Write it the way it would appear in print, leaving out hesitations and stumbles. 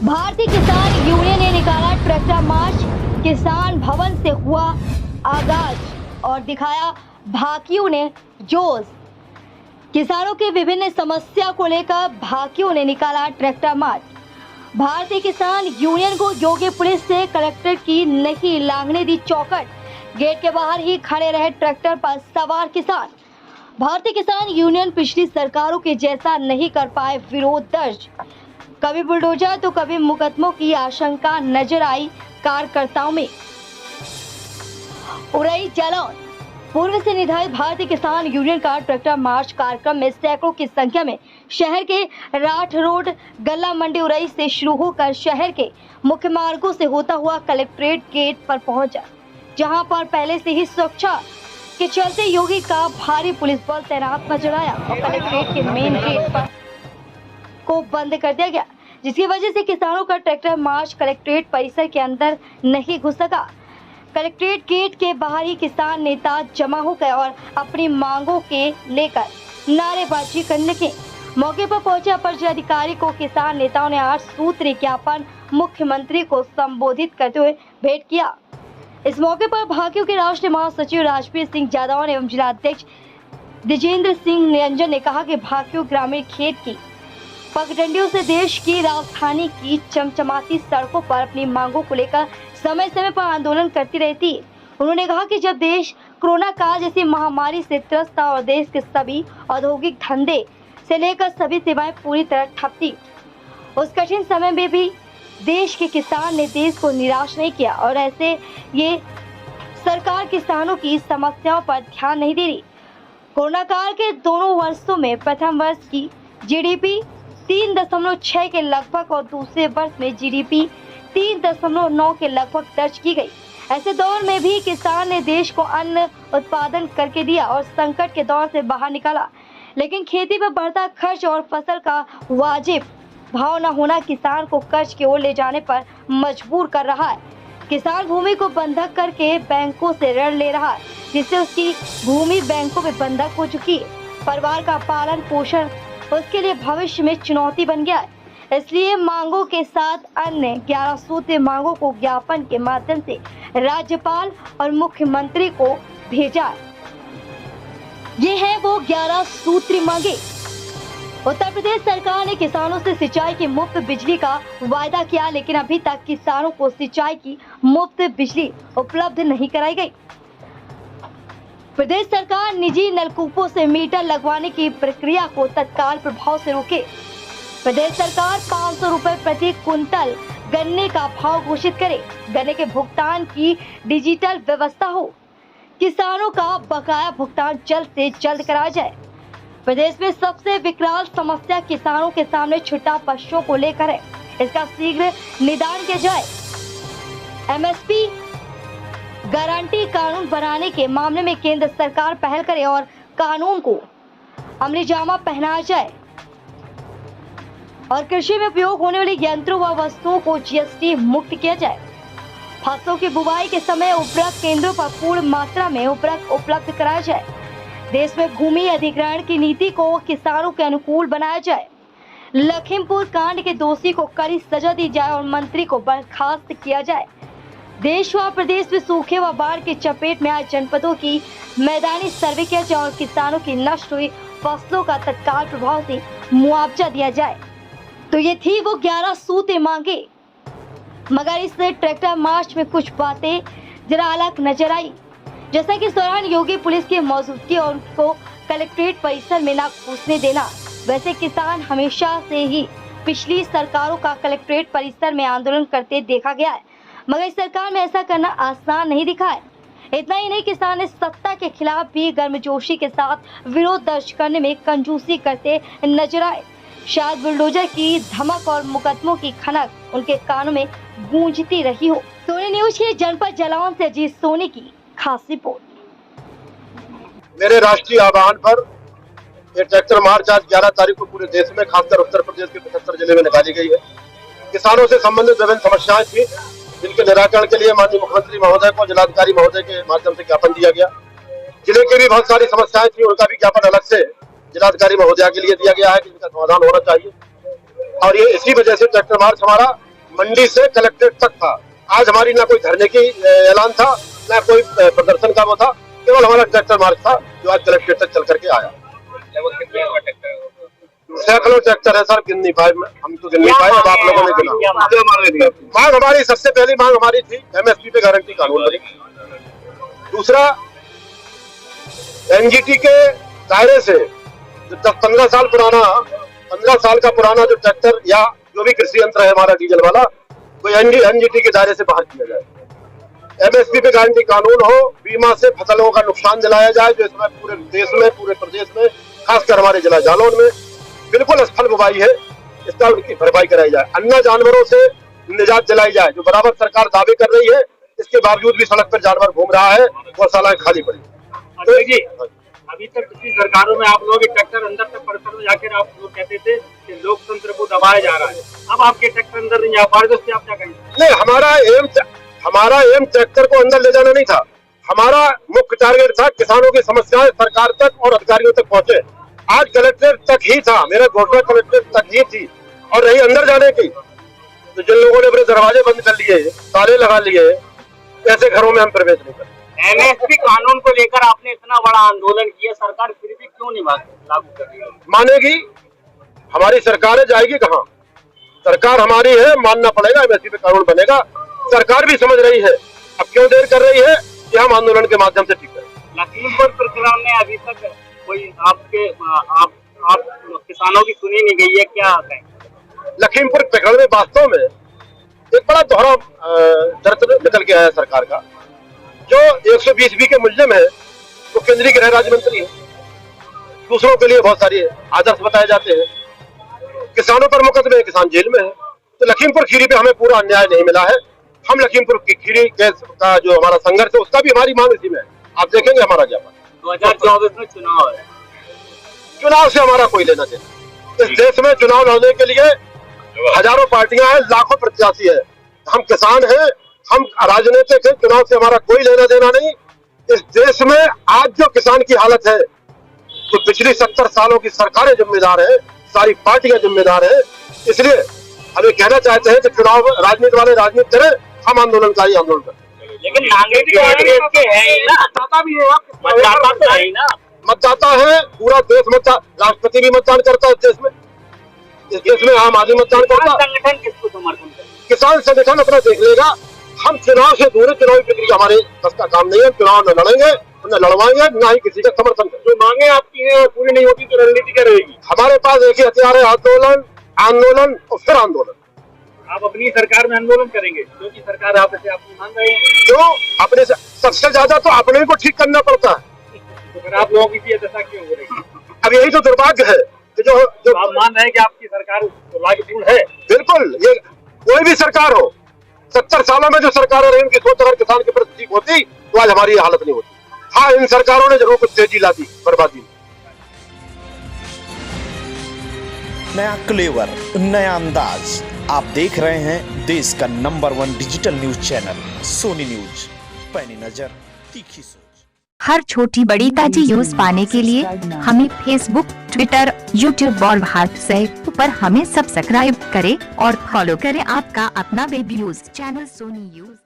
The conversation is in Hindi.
भारतीय किसान यूनियन ने निकाला ट्रैक्टर मार्च। किसान भवन से हुआ आगाज और दिखाया भाकियों ने जोश। किसानों की विभिन्न समस्या को लेकर भाकियों ने निकाला ट्रैक्टर मार्च। भारतीय किसान यूनियन को योगी पुलिस से कलेक्टर की नहीं लांघने दी चौखट। गेट के बाहर ही खड़े रहे ट्रैक्टर पर सवार किसान। भारतीय किसान यूनियन पिछली सरकारों के जैसा नहीं कर पाए विरोध दर्ज। कभी बुलडोजर तो कभी मुकदमों की आशंका नजर आई कार्यकर्ताओं में। उड़ई जलन। पूर्व से निर्धारित भारतीय किसान यूनियन का ट्रैक्टर मार्च कार्यक्रम में सैकड़ों की संख्या में शहर के राठ रोड, गल्ला मंडी, उड़ई से शुरू होकर शहर के मुख्य मार्गों से होता हुआ कलेक्ट्रेट गेट पर पहुंचा, जहां पर पहले से ही सुरक्षा के चलते योगी का भारी पुलिस बल तैनात नजर आया और कलेक्ट्रेट के मेन गेट पर को बंद कर दिया गया, जिसकी वजह से किसानों का ट्रैक्टर मार्च कलेक्ट्रेट परिसर के अंदर नहीं घुस सका। कलेक्ट्रेट गेट के बाहर ही किसान नेता जमा हो गए और अपनी मांगों के लेकर नारेबाजी करने लगे। मौके पर पहुंचे अपर जिलाधिकारी को किसान नेताओं ने 8 सूत्रीय ज्ञापन मुख्यमंत्री को संबोधित करते हुए भेंट किया। इस मौके पर भाकियों के राष्ट्रीय महासचिव राजवीर सिंह जादौन एवं जिलाध्यक्ष दिजेंद्र सिंह निरंजन ने कहा कि भाकियों ग्रामीण खेत की पगडंडियों से देश की राजधानी की चमचमाती सड़कों पर अपनी मांगों को लेकर समय समय पर आंदोलन करती रहती। उन्होंने कहा कि जब देश कोरोना काल जैसी महामारी से त्रस्त था और देश के सभी औद्योगिक धंधे से लेकर सभी सेवाएं पूरी तरह ठप थी, उस कठिन समय में भी देश के किसान ने देश को निराश नहीं किया और ऐसे ये सरकार किसानों की समस्याओं पर ध्यान नहीं दे रही। कोरोना काल के दोनों वर्षों में प्रथम वर्ष की जीडीपी 3.6 के लगभग और दूसरे वर्ष में जीडीपी 3.9 के लगभग दर्ज की गई। ऐसे दौर में भी किसान ने देश को अन्न उत्पादन करके दिया और संकट के दौर से बाहर निकाला, लेकिन खेती पर बढ़ता खर्च और फसल का वाजिब भाव न होना किसान को कर्ज की ओर ले जाने पर मजबूर कर रहा है। किसान भूमि को बंधक करके बैंकों से ऋण ले रहा है, जिससे उसकी भूमि बैंकों में बंधक हो चुकी है। परिवार का पालन पोषण उसके लिए भविष्य में चुनौती बन गया है। इसलिए मांगों के साथ अन्य 11 सूत्रीय मांगों को ज्ञापन के माध्यम से राज्यपाल और मुख्यमंत्री को भेजा। ये है वो 11 सूत्रीय मांगे। उत्तर प्रदेश सरकार ने किसानों से सिंचाई की मुफ्त बिजली का वायदा किया, लेकिन अभी तक किसानों को सिंचाई की मुफ्त बिजली उपलब्ध नहीं कराई गई। प्रदेश सरकार निजी नलकूपों से मीटर लगवाने की प्रक्रिया को तत्काल प्रभाव से रोके। प्रदेश सरकार 500 रुपए प्रति कुंतल गन्ने का भाव घोषित करे। गन्ने के भुगतान की डिजिटल व्यवस्था हो। किसानों का बकाया भुगतान जल्द से जल्द कराया जाए। प्रदेश में सबसे विकराल समस्या किसानों के सामने छुट्टा पशुओं को लेकर है, इसका शीघ्र निदान किया जाए। एमएसपी गारंटी कानून बनाने के मामले में केंद्र सरकार पहल करे और कानून को अमली जामा पहनाया जाए और कृषि में उपयोग होने वाले यंत्रों व वस्तुओं को जीएसटी मुक्त किया जाए। फसलों की बुवाई के समय उर्वरक केंद्रों पर पूर्ण मात्रा में उर्वरक उपलब्ध कराया जाए। देश में भूमि अधिग्रहण की नीति को किसानों के अनुकूल बनाया जाए। लखीमपुर कांड के दोषी को कड़ी सजा दी जाए और मंत्री को बर्खास्त किया जाए। देश व प्रदेश में सूखे व बाढ़ की चपेट में आए जनपदों की मैदानी सर्वे किया जाए और किसानों की नष्ट हुई फसलों का तत्काल प्रभाव से मुआवजा दिया जाए। तो ये थी वो 11 सूत्रीय मांगे, मगर इस ट्रैक्टर मार्च में कुछ बातें जरा अलग नजर आई। जैसा कि इस दौरान योगी पुलिस की मौजूदगी और उनको कलेक्ट्रेट परिसर में न घुसने देना। वैसे किसान हमेशा से ही पिछली सरकारों का कलेक्ट्रेट परिसर में आंदोलन करते देखा गया है, मगर इस सरकार में ऐसा करना आसान नहीं दिखा है। इतना ही नहीं, किसान ने सत्ता के खिलाफ भी गर्मजोशी के साथ विरोध दर्ज करने में कंजूसी करते नजर आए। शायद बुलडोजर की धमक और मुकदमों की खनक उनके कानों में गूंजती रही हो। सोनी न्यूज के जनपद जालौन से अजीत सोनी की खास रिपोर्ट। मेरे राष्ट्रीय आह्वान पर ये ट्रैक्टर मार्च आज 11 तारीख को पूरे देश में, खासकर उत्तर प्रदेश के 75 जिले में निकाली गई है। किसानों से संबंधित विभिन्न समस्याएं थी, जिनके निराकरण के लिए माननीय मुख्यमंत्री महोदय को जिलाधिकारी महोदय के माध्यम से ज्ञापन दिया गया। जिले की भी बहुत सारी समस्याएं थी, उनका भी ज्ञापन अलग से जिलाधिकारी महोदय के लिए दिया गया है कि इनका समाधान होना चाहिए। और ये इसी वजह से ट्रैक्टर मार्च हमारा मंडी से कलेक्ट्रेट तक था। आज हमारी ना कोई धरने की ऐलान था, ना कोई प्रदर्शन का वो था, केवल हमारा ट्रैक्टर मार्च था जो आज कलेक्ट्रेट तक चल करके आया। सैकड़ों ट्रैक्टर है सर, गिन नहीं पाए, हम तो गिन नहीं पाए, अब आप लोगों ने गिना। मांग हमारी, सबसे पहली मांग हमारी थी एमएसपी पे गारंटी कानून बने। दूसरा, एनजीटी के दायरे से जो 10-15 साल पुराना, 15 साल का पुराना जो ट्रैक्टर या जो भी कृषि यंत्र है हमारा डीजल वाला, वो एनजीटी के दायरे से बाहर किया जाए। एमएसपी पे गारंटी कानून हो, बीमा से फसलों का नुकसान दिलाया जाए जो इसमें पूरे देश में, पूरे प्रदेश में, खासकर हमारे जिला जालौन में बिल्कुल असफल बुवाई है, इसका उनकी भरपाई कराई जाए। अन्य जानवरों से निजात दिलाई जाए, जो बराबर सरकार दावे कर रही है, इसके बावजूद भी सड़क पर जानवर घूम रहा है, गौशालाएं खाली पड़ी। तो जी, अभी तक पिछली सरकारों में आप लोगों के ट्रैक्टर अंदर तक परिसर में जाकर आप लोग कहते थे कि लोकतंत्र को दबाया जा रहा है, अब आपके ट्रैक्टर अंदर नहीं जा पा रहे, तो उससे आप क्या कहेंगे? नहीं, हमारा एम ट्रैक्टर को अंदर ले जाना नहीं था, हमारा मुख्य टारगेट था किसानों की समस्याएं सरकार तक और अधिकारियों तक पहुंचे। आज कलेक्ट्रेट तक ही था, मेरा घोषणा कलेक्ट्रेट तक ही थी और रही अंदर जाने की, तो जिन लोगों ने अपने दरवाजे बंद कर लिए, ताले लगा लिए, ऐसे घरों में हम प्रवेश नहीं करते। एमएसपी कानून को लेकर आपने इतना बड़ा आंदोलन किया, सरकार फिर भी क्यों नहीं लागू कर रही है? मानेगी, हमारी सरकार जाएगी कहाँ? सरकार हमारी है, मानना पड़ेगा, एमएसपी पे कानून बनेगा। सरकार भी समझ रही है, अब क्यों देर कर रही है कि हम आंदोलन के माध्यम से ठीक करें। लखीमपुर प्रकरण में अभी तक कोई आपके आप किसानों की सुनी नहीं गई है, क्या कहें? लखीमपुर प्रकरण में वास्तव में एक बड़ा दोहरा चरित्र निकल के आया सरकार का। जो 120B के मुल्जिम है वो केंद्रीय गृह राज्य मंत्री है, दूसरों के लिए बहुत सारे आदर्श बताए जाते हैं, किसानों पर मुकदमे, किसान जेल में है। तो लखीमपुर खीरी पे हमें पूरा अन्याय नहीं मिला है। हम लखीमपुर की खीरी केस का जो हमारा संघर्ष है उसका भी हमारी मांग इसी में है, आप देखेंगे हमारा ज्ञापन। 2024 में चुनाव है, चुनाव से हमारा कोई लेना देना। इस देश में चुनाव लड़ने के लिए हजारों पार्टियां हैं, लाखों प्रत्याशी है, हम किसान हैं, हम राजनीतिक है, चुनाव से हमारा कोई लेना देना नहीं। इस देश में आज जो किसान की हालत है तो पिछली 70 सालों की सरकारें जिम्मेदार है, सारी पार्टियां जिम्मेदार है। इसलिए हमें कहना चाहते हैं कि चुनाव राजनीति वाले राजनीति करें, हम आंदोलनकारी आंदोलन करें। लेकिन नागरिक है ही ना, मतदाता भी है, मतदाता तो है ही ना, मतदाता है पूरा देश, राष्ट्रपति भी मतदान करता है इस देश में, इस देश में आम आदमी मतदान करता है। संगठन किसको समर्थन करे? किसान संगठन अपना देख लेगा। हम चुनाव से दूर है, चुनावी प्रक्रिया हमारे बस का काम नहीं है, चुनाव न लड़ेंगे, न लड़वाएंगे, न ही किसी का समर्थन करेंगे। जो मांगे आपकी है पूरी नहीं होती तो रणनीति क्या रहेगी? हमारे पास एक ही हथियार है, आंदोलन, आंदोलन और फिर आंदोलन। आप अपनी सरकार में आंदोलन करेंगे क्योंकि सरकार आपसे आपको मान रही है, जो अपने सबसे ज्यादा तो अपने को ठीक करना पड़ता है, तो फिर आप लोगों की दशा क्यों हो रही है? अब यही तो दुर्भाग्य है कि जो आप मान रहे हैं कि आपकी सरकार दुर्भाग्यपूर्ण है। बिल्कुल, ये कोई भी सरकार हो, 70 सालों में जो सरकारें रही उनकी सोच अगर किसान के प्रति ठीक होती तो आज हमारी हालत नहीं होती। हाँ, इन सरकारों ने जरूर कुछ तेजी ला दी बर्बादी। नया क्लेवर, नया अंदाज, आप देख रहे हैं देश का number 1 digital news channel Soni news, पैनी नजर तीखी सोच। हर छोटी बड़ी ताजी न्यूज पाने के लिए हमें फेसबुक, ट्विटर, यूट्यूब और व्हाट्सएप पर हमें सब्सक्राइब करें और फॉलो करें आपका अपना web news channel Soni news.